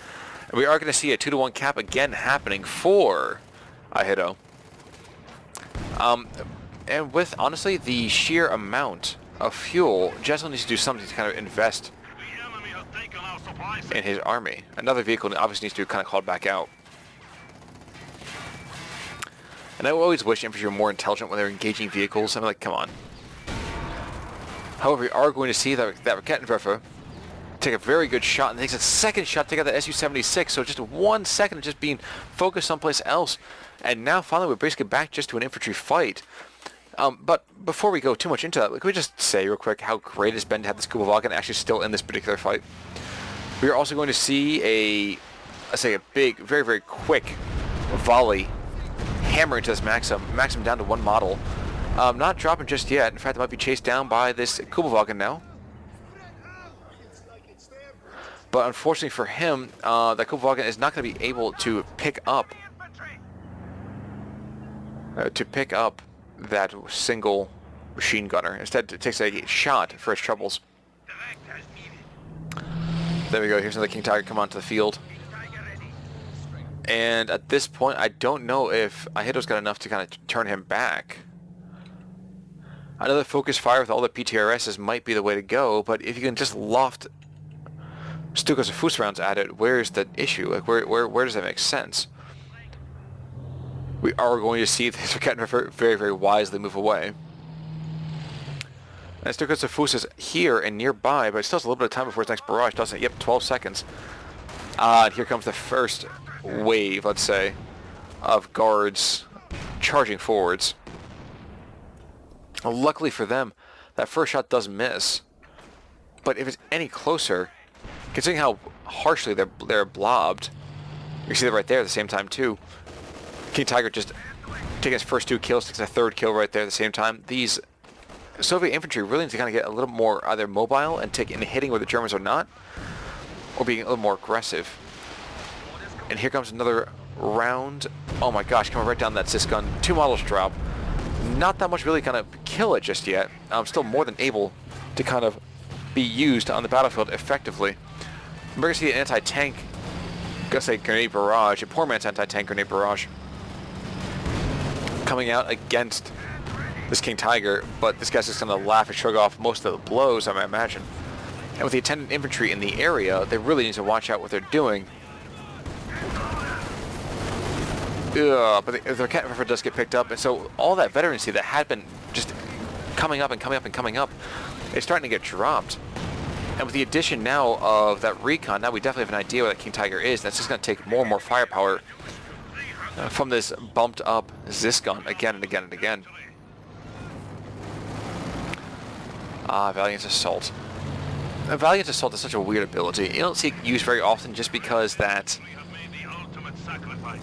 And we are going to see a 2-to-1 cap again happening for Ihitto. And with, honestly, the sheer amount of fuel, Jesulin needs to do something to kind of invest in his army. Another vehicle obviously needs to be kind of called back out. And I always wish infantry were more intelligent when they're engaging vehicles. I'm like, come on. However, we are going to see that ROKN take a very good shot, and takes a second shot to take out that Su-76, so just 1 second of just being focused someplace else. And now finally we're basically back just to an infantry fight. But before we go too much into that, can we just say real quick how great it's been to have this Kubelwagen actually still in this particular fight. We are also going to see let's say a big, very, very quick volley hammer into this Maxim down to one model. Not dropping just yet. In fact, it might be chased down by this Kubelwagen now. But unfortunately for him, that Kubelwagen is not going to be able to pick up that single machine gunner. Instead, it takes a shot for its troubles. There we go. Here's another King Tiger come onto the field. And at this point, I don't know if Ihitto's got enough to kind of turn him back. Another focus fire with all the PTRSs might be the way to go, but if you can just loft Stukas or Fuß rounds at it, where's the issue? Like, where does that make sense? We are going to see this ROKN very, very wisely move away. And Stukas or Fuß is here and nearby, but it still has a little bit of time before his next barrage, doesn't it? Yep, 12 seconds. And here comes the first wave, let's say, of guards charging forwards. Well, luckily for them, that first shot does miss. But if it's any closer, considering how harshly they're blobbed, you see that right there at the same time too. King Tiger just taking his first 2 kills, takes a 3rd kill right there at the same time. These Soviet infantry really need to kind of get a little more either mobile and take in hitting where the Germans are not, or being a little more aggressive. And here comes another round. Oh my gosh, coming right down that Sis gun. 2 models drop. Not that much really kind of kill it just yet. Still more than able to kind of be used on the battlefield effectively. We're going to see an anti-tank, I'm going to say grenade barrage, a poor man's anti-tank grenade barrage coming out against this King Tiger, but this guy's just going to laugh and shrug off most of the blows, I might imagine. And with the attendant infantry in the area, they really need to watch out what they're doing. But the ROKN does get picked up, and so all that veterancy that had been just coming up and coming up and coming up is starting to get dropped. And with the addition now of that recon, now we definitely have an idea where that King Tiger is. That's just going to take more and more firepower from this bumped up Zis gun again and again and again. Valiant's assault. A Valiant Assault is such a weird ability. You don't see it used very often just because that...
We have made the ultimate sacrifice.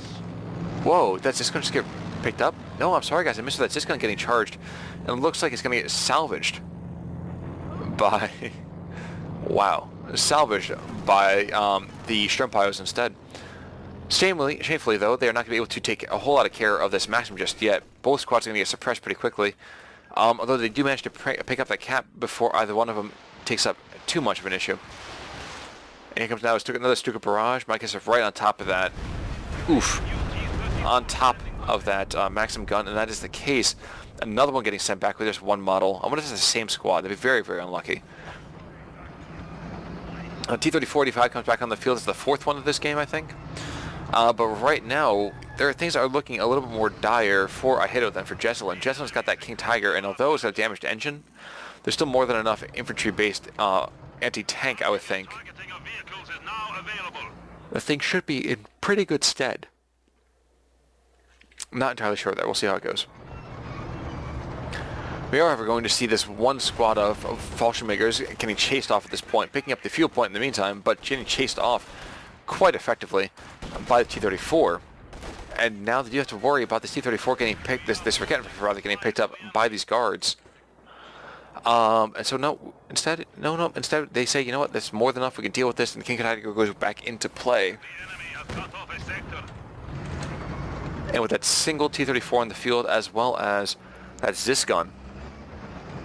Whoa, that's just going to get picked up? No, I'm sorry guys, I missed that. It's just going to getting charged. And it looks like it's going to get salvaged by... wow. Salvaged by the Shrimpios instead. Shamefully though, they are not going to be able to take a whole lot of care of this Maxim just yet. Both squads are going to get suppressed pretty quickly. Although they do manage to pick up that cap before either one of them takes up too much of an issue. And here comes now another Stuka barrage. Mike is right on top of that. Oof. On top of that Maxim gun, and that is the case. Another one getting sent back with just one model. I wonder if it's the same squad. They'd be very, very unlucky. T-34-85 comes back on the field. It's the fourth one of this game, I think. But right now, there are things that are looking a little bit more dire for Ihitto than for Jesulin. Jesulin's got that King Tiger, and although it's got a damaged engine, there's still more than enough infantry-based anti-tank, I would think.
Targeting of vehicles is now available.
The thing should be in pretty good stead. I'm not entirely sure there. We'll see how it goes. We are, however, going to see this one squad of Fallschirmjägers getting chased off at this point, picking up the fuel point in the meantime, but getting chased off quite effectively by the T-34. And now that you have to worry about this T-34 getting picked, this Roket rather getting picked up by these guards. And so instead they say, you know what, that's more than enough, we can deal with this, and the King Tiger goes back into play.
The enemy has cut off a sector.
And with that single T-34 in the field, as well as that Zis gun,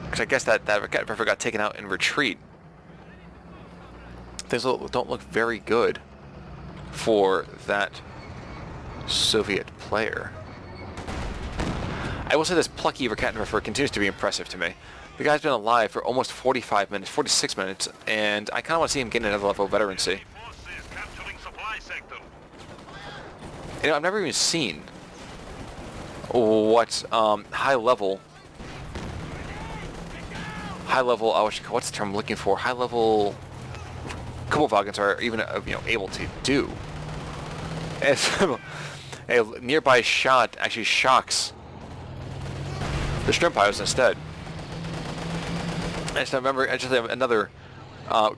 because I guess that Roket got taken out in retreat, things don't look very good for that Soviet player. I will say this plucky Roket continues to be impressive to me. The guy's been alive for almost 45 minutes, 46 minutes, and I kind of want to see him get another level of veterancy.
Forces capturing supply sector.
You know, I've never even seen what high level, what's the term I'm looking for? High level Kubelwagons are even able to do. If a nearby shot actually shocks the Shrimpios instead. I just have another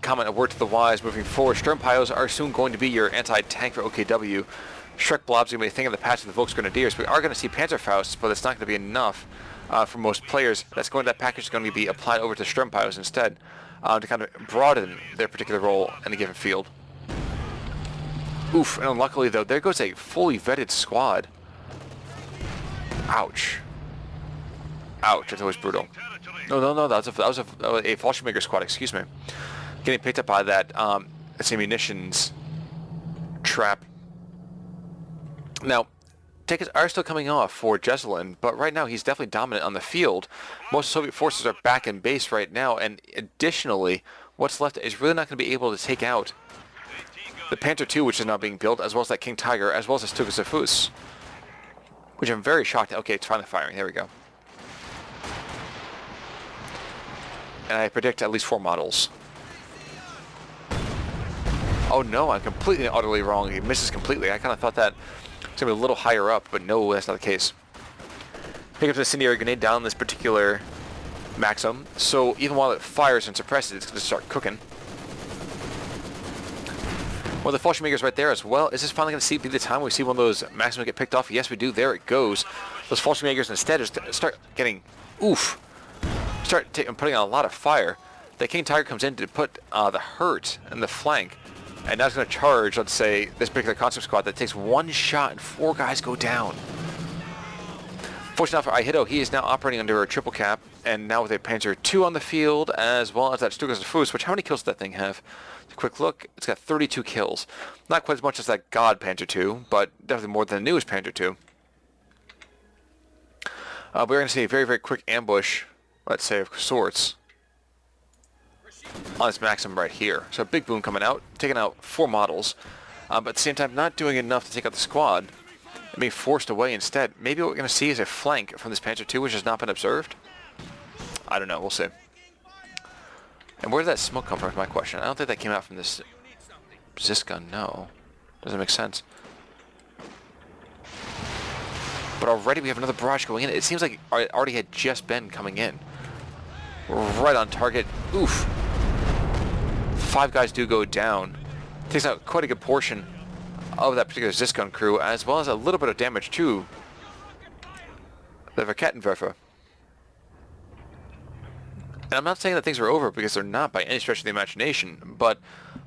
comment, a word to the wise moving forward. Shrimpios are soon going to be your anti-tank for OKW. Shrek Blob's going to be a thing of the past of the Volksgrenadiers. We are going to see Panzerfausts, but it's not going to be enough for most players. That package is going to be applied over to Shrimpios instead to kind of broaden their particular role in a given field. Oof, and unluckily though, there goes a fully vetted squad. Ouch. Ouch, that's always brutal. No, that was a Fallschirmjäger squad, excuse me. Getting picked up by that munitions trap. Now, tickets are still coming off for Jesulin, but right now he's definitely dominant on the field. Most Soviet forces are back in base right now, and additionally, what's left is really not going to be able to take out the Panther II, which is now being built, as well as that King Tiger, as well as the Stuka Zafus, which I'm very shocked. Okay, it's finally firing. There we go. And I predict at least 4 models. Oh no, I'm completely and utterly wrong. He misses completely. I kind of thought that it's going to be a little higher up, but no, that's not the case. Pick up the incendiary grenade down this particular Maxim, so even while it fires and suppresses, it's going to start cooking. Well, the Fallschirmjäger's right there as well. Is this finally going to be the time we see one of those Maxims get picked off? Yes, we do. There it goes. Those Fallschirmjägers instead just start getting, putting on a lot of fire. The King Tiger comes in to put the hurt in the flank, and now it's going to charge, let's say, this particular concept squad that takes one shot and 4 guys go down. Fortunately for Ihitto, he is now operating under a triple cap, and now with a Panzer II on the field, as well as that Stuka Zafus, which how many kills does that thing have? A quick look, it's got 32 kills. Not quite as much as that God Panzer II, but definitely more than the newest Panzer II. We're going to see a very, very quick ambush, let's say, of sorts, on this Maxim right here. So a big boom coming out, taking out 4 models, but at the same time not doing enough to take out the squad, and being forced away instead. Maybe what we're going to see is a flank from this Panzer II, which has not been observed. I don't know, we'll see. And where did that smoke come from is my question. I don't think that came out from this Zis gun, no. Doesn't make sense. But already we have another barrage going in. It seems like it already had just been coming in. Right on target. Oof. 5 guys do go down. Takes out quite a good portion of that particular Jesulin crew, as well as a little bit of damage to the Raketenwerfer. And I'm not saying that things are over, because they're not by any stretch of the imagination, but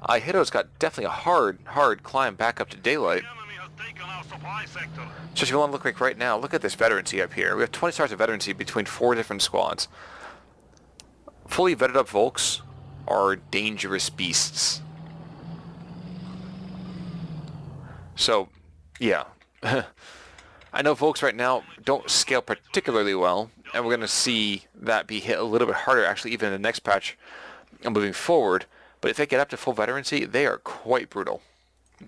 ihittow's got definitely a hard climb back up to daylight.
The enemy has taken our supply sector.
So if you want to look like right now, look at this veterancy up here. We have 20 stars of veterancy between 4 different squads. Fully vetted up Volks are dangerous beasts. So, yeah. I know Volks right now don't scale particularly well, and we're going to see that be hit a little bit harder, actually, even in the next patch moving forward. But if they get up to full veterancy, they are quite brutal.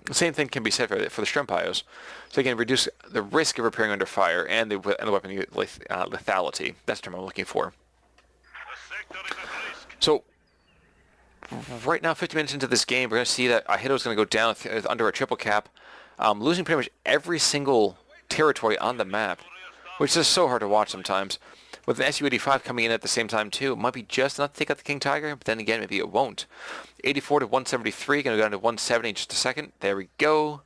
The same thing can be said for the Strempyos. So they can reduce the risk of repairing under fire and the weapon lethality. That's the term I'm looking for.
The sector is at risk.
So, right now, 50 minutes into this game, we're going to see that ihittow's going to go down under a triple cap, losing pretty much every single territory on the map, which is so hard to watch sometimes. With the Su-85 coming in at the same time too, it might be just enough to take out the King Tiger, but then again, maybe it won't. 84 to 173, going to go down to 170 in just a second. There we go.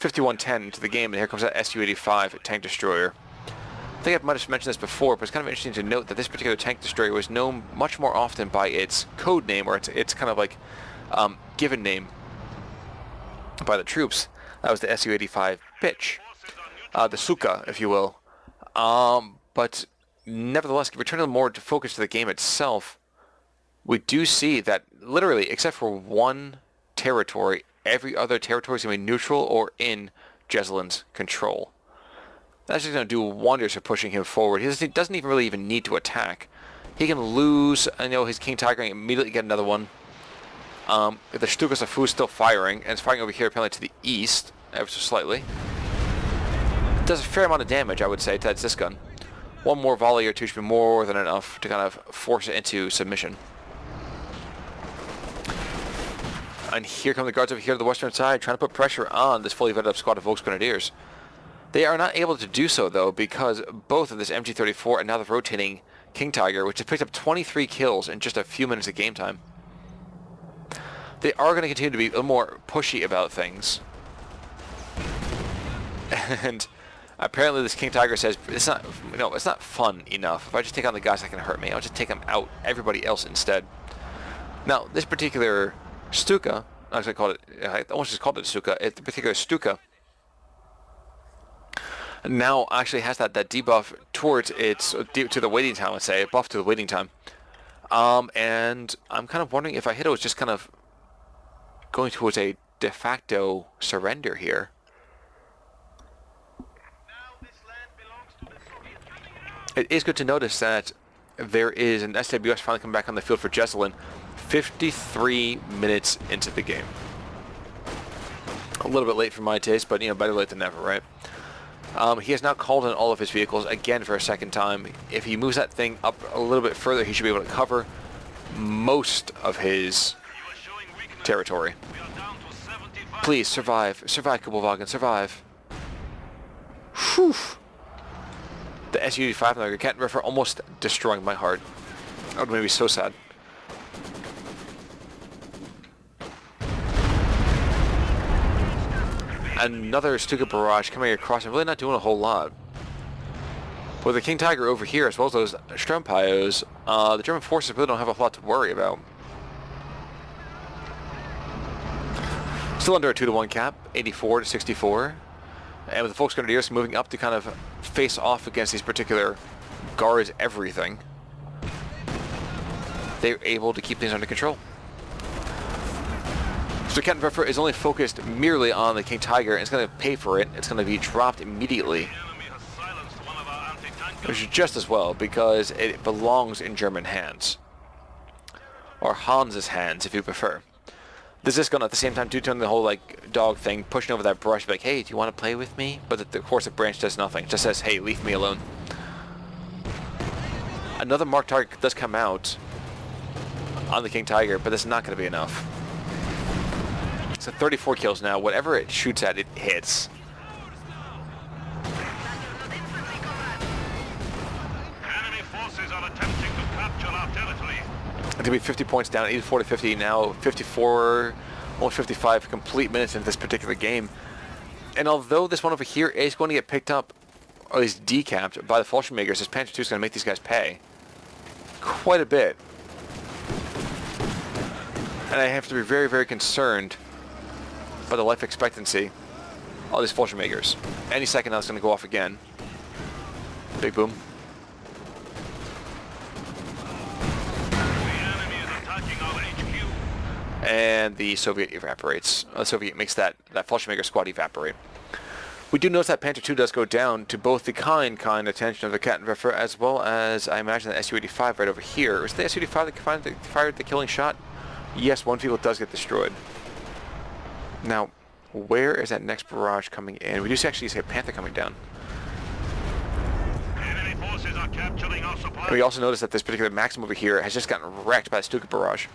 51-10 into the game, and here comes that Su-85 tank destroyer. I think I might have mentioned this before, but it's kind of interesting to note that this particular tank destroyer was known much more often by its code name, or its kind of like given name by the troops. That was the Su-85 Pitch. The Suka, if you will. But nevertheless, returning more to focus to the game itself, we do see that literally, except for one territory, every other territory is going to be neutral or in Jesulin's control. That's just going to do wonders for pushing him forward. He doesn't even really need to attack. He can lose, his King Tiger and immediately get another one. The Stuka Safu is still firing, and it's firing over here apparently to the east, ever so slightly. Does a fair amount of damage, I would say, to that Jesulin. One more volley or two should be more than enough to kind of force it into submission. And here come the guards over here to the western side, trying to put pressure on this fully vetted up squad of Volksgrenadiers. They are not able to do so, though, because both of this MG34 and now the rotating King Tiger, which has picked up 23 kills in just a few minutes of game time. They are going to continue to be a little more pushy about things. And apparently this King Tiger says, it's not fun enough. If I just take on the guys that can hurt me, I'll just take them out, everybody else instead. Now, this particular Stuka, I almost just called it Stuka, the particular Stuka, now actually has that debuff towards to the waiting time, let's say, a buff to the waiting time. And I'm kind of wondering if ihittow is just kind of going towards a de facto surrender here. It is good to notice that there is an SWS finally coming back on the field for Jesulin 53 minutes into the game. A little bit late for my taste, but better late than never, right? He has now called in all of his vehicles again for a second time. If he moves that thing up a little bit further, he should be able to cover most of his territory. Please, survive. Survive, Kubelwagen, survive. Whew. The Su-85 and the Raketenwerfer almost destroying my heart. That would make me so sad. Another Stuka barrage coming across and really not doing a whole lot. With the King Tiger over here, as well as those Strempyos, the German forces really don't have a lot to worry about. Still under a 2-to-1 cap, 84 to 64. And with the Volksgrenadiers moving up to kind of face off against these particular guards everything, they're able to keep things under control. So Raketenwerfer is only focused merely on the King Tiger, and it's going to pay for it. It's going to be dropped immediately. Which is just as well, because it belongs in German hands. Or Hans's hands, if you prefer. The Jesulin at the same time, doing the whole dog thing, pushing over that brush, like, hey, do you want to play with me? But of course the branch does nothing. It just says, hey, leave me alone. Another marked target does come out on the King Tiger, but that's not going to be enough. So 34 kills now. Whatever it shoots at, it hits.
Enemy forces are attempting to capture our territory.
It's going to be 50 points down, 84 to 50 now, 54, almost 55 complete minutes into this particular game. And although this one over here is going to get picked up, or at least decapped by the Fallschirmjägers, this Panther 2 is going to make these guys pay quite a bit. And I have to be very, very concerned by the life expectancy of these Fallschirmjägers. Any second now it's going to go off again. Big boom.
The enemy is attacking our HQ.
And the Soviet evaporates. The Soviet makes that Fallschirmjäger squad evaporate. We do notice that Panther 2 does go down to both the kind attention of the Kettenwerfer as well as, I imagine, the Su-85 right over here. Was it the Su-85 that fired the killing shot? Yes, one vehicle does get destroyed. Now, where is that next barrage coming in? We do actually see a Panther coming down.
Enemy forces are capturing our supply.
And we also notice that this particular Maxim over here has just gotten wrecked by the Stuka barrage.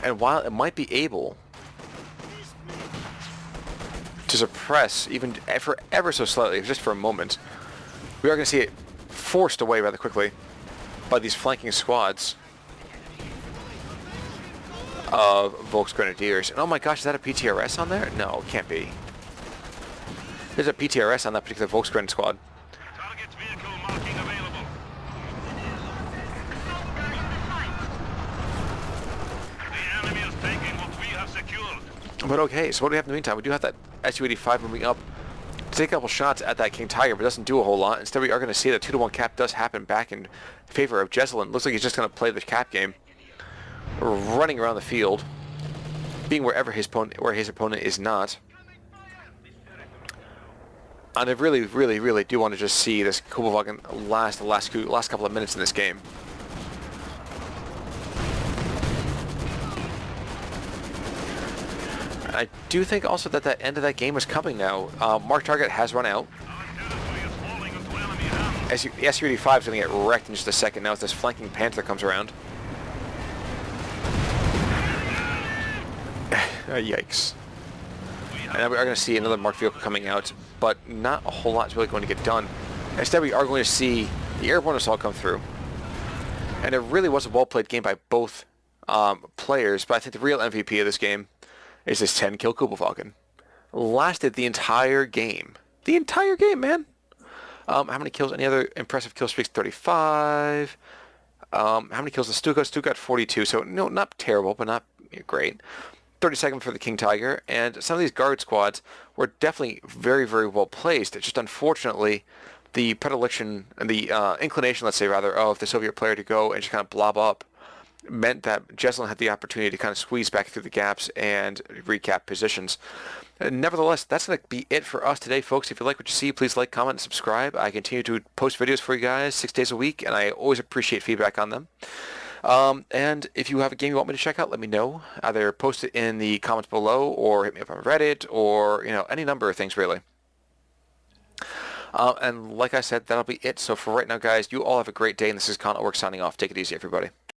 And while it might be able to suppress, even for ever so slightly, just for a moment, we are going to see it forced away rather quickly by these flanking squads of Volksgrenadiers. And oh my gosh, is that a PTRS on there? No, it can't be. There's a PTRS on that particular Volksgren squad.
Target vehicle marking available. The enemy is taking what we have secured.
But okay, so what do we have in the meantime? We do have that Su-85 moving up to take a couple shots at that King Tiger, but doesn't do a whole lot. Instead, we are going to see that 2-to-1 cap does happen back in favor of Jesulin. Looks like he's just going to play the cap game, running around the field, being wherever his opponent is not. And I really, really, really do want to just see this Kubelwagen last couple of minutes in this game. I do think also that the end of that game is coming now. Mark target has run out.
Our territory is falling into enemy hands.
The Su-85 is going to get wrecked in just a second now as this flanking Panther comes around. Yikes. And now we are going to see another marked vehicle coming out, but not a whole lot is really going to get done. Instead, we are going to see the airborne assault come through. And it really was a well-played game by both players, but I think the real MVP of this game is this 10-kill Kubelwagen. Lasted the entire game. The entire game, man! How many kills? Any other impressive kill streaks? 35. How many kills? The Stuka got 42, so no, not terrible, but not great. 32nd for the King Tiger, and some of these guard squads were definitely very, very well placed. It's just unfortunately the predilection and the inclination, let's say rather, of the Soviet player to go and just kind of blob up meant that Jesulin had the opportunity to kind of squeeze back through the gaps and recap positions. Nevertheless, that's going to be it for us today, folks. If you like what you see, please like, comment, and subscribe. I continue to post videos for you guys 6 days a week, and I always appreciate feedback on them. And if you have a game you want me to check out, let me know. Either post it in the comments below or hit me up on Reddit or, any number of things, really. And like I said, that'll be it. So for right now, guys, you all have a great day, and this is ROKN signing off. Take it easy, everybody.